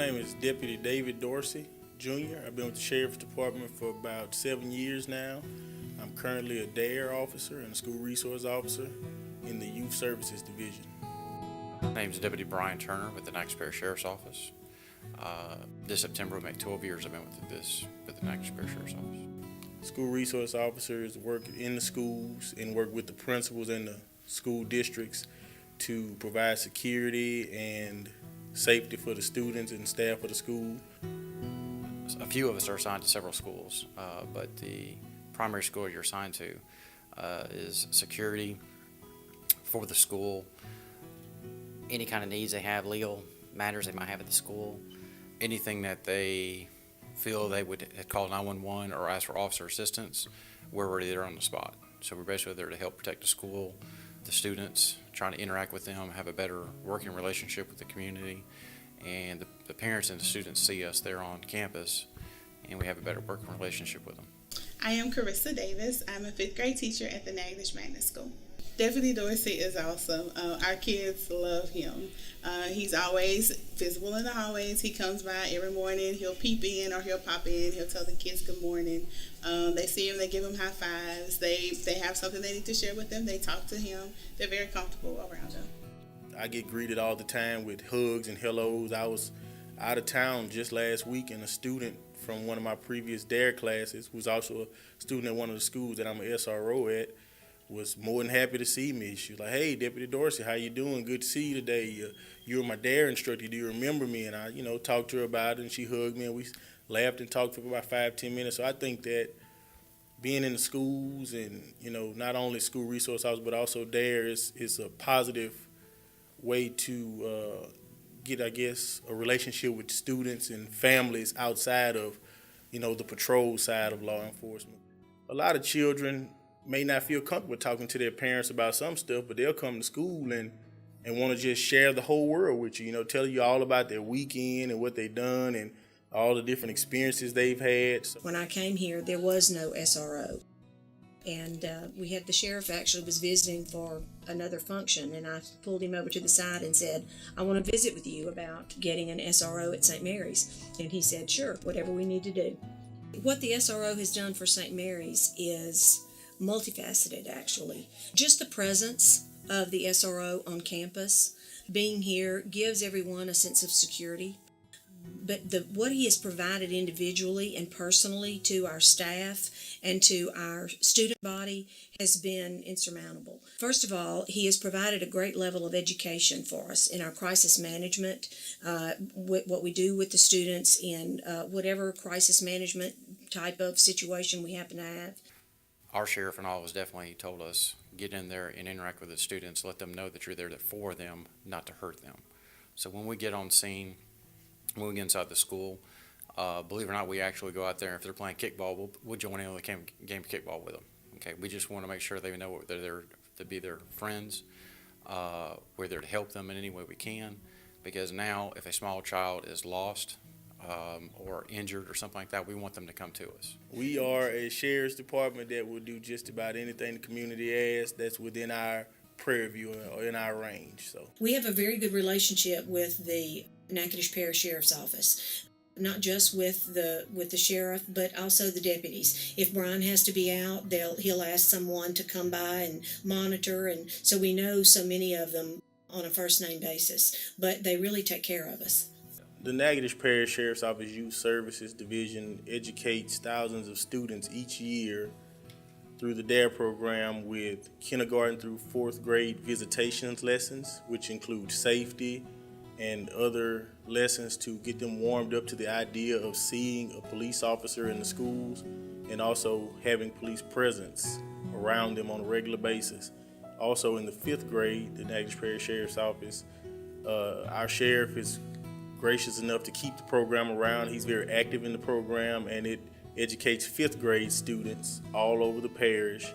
name is Deputy David Dorsey, Jr. I've been with the Sheriff's Department for about 7 years now. I'm currently a DARE officer and a school resource officer in the Youth Services Division. My name is Deputy Brian Turner with the Natchitoches Sheriff's Office. This September will make 12 years I've been with the Natchitoches Sheriff's Office. School resource officers work in the schools and work with the principals in the school districts to provide security and safety for the students and staff of the school. A few of us are assigned to several schools, but the primary school you're assigned to is security for the school, any kind of needs they have, legal matters they might have at the school, anything that they feel they would call 911 or ask for officer assistance, we're already there on the spot. So we're basically there to help protect the school, the students, trying to interact with them, have a better working relationship with the community, and the parents and the students see us there on campus, and we have a better working relationship with them. I am Carissa Davis. I'm a 5th grade teacher at the Natchitoches Magnet School. Deputy Dorsey is awesome. Our kids love him. He's always visible in the hallways. He comes by every morning. He'll peep in or he'll pop in. He'll tell the kids good morning. They see him. They give him high fives. They have something they need to share with them. They talk to him. They're very comfortable around him. I get greeted all the time with hugs and hellos. I was out of town just last week, and a student from one of my previous DARE classes, who's also a student at one of the schools that I'm an SRO at, was more than happy to see me. She was like, "Hey, Deputy Dorsey, how you doing? Good to see you today. You were my DARE instructor. Do you remember me?" And I, talked to her about it, and she hugged me, and we laughed and talked for about 5-10 minutes. So I think that being in the schools and, not only school resource officers, but also DARE is a positive way to get, a relationship with students and families outside of, the patrol side of law enforcement. A lot of children may not feel comfortable talking to their parents about some stuff, but they'll come to school and want to just share the whole world with you, tell you all about their weekend and what they've done and all the different experiences they've had. When I came here, there was no SRO. And we had the sheriff actually was visiting for another function, and I pulled him over to the side and said, "I want to visit with you about getting an SRO at St. Mary's." And he said, "Sure, whatever we need to do." What the SRO has done for St. Mary's is multifaceted, actually. Just the presence of the SRO on campus, being here, gives everyone a sense of security. But what he has provided individually and personally to our staff and to our student body has been insurmountable. First of all, he has provided a great level of education for us in our crisis management, what we do with the students in whatever crisis management type of situation we happen to have. Our sheriff and all has definitely told us, get in there and interact with the students, let them know that you're there for them, not to hurt them. So when we get on scene, when we get inside the school, believe it or not, we actually go out there. If they're playing kickball, we'll join in on the game of kickball with them. Okay, we just want to make sure they know they're there to be their friends. We're there to help them in any way we can, because now if a small child is lost or injured or something like that, we want them to come to us. We are a sheriff's department that will do just about anything the community asks that's within our purview or in our range. So we have a very good relationship with the Natchitoches Parish Sheriff's Office, not just with the sheriff, but also the deputies. If Brian has to be out, he'll ask someone to come by and monitor, and so we know so many of them on a first name basis. But they really take care of us. The Natchitoches Parish Sheriff's Office Youth Services Division educates thousands of students each year through the DARE program with kindergarten through 4th grade visitations lessons, which include safety and other lessons to get them warmed up to the idea of seeing a police officer in the schools and also having police presence around them on a regular basis. Also in the 5th grade, the Natchitoches Parish Sheriff's Office, our sheriff is gracious enough to keep the program around. He's very active in the program, and it educates 5th grade students all over the parish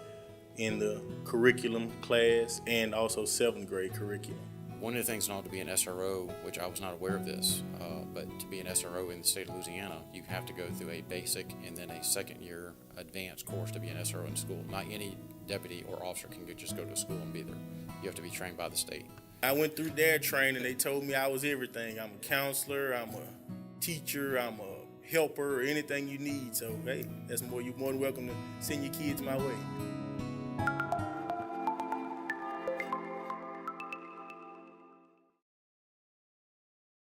in the curriculum class and also 7th grade curriculum. One of the things in order to be an SRO, which I was not aware of this, but to be an SRO in the state of Louisiana, you have to go through a basic and then a second-year advanced course to be an SRO in school. Not any deputy or officer can just go to school and be there. You have to be trained by the state. I went through their training. They told me I was everything. I'm a counselor, I'm a teacher, I'm a helper, anything you need. So hey, you're more than welcome to send your kids my way.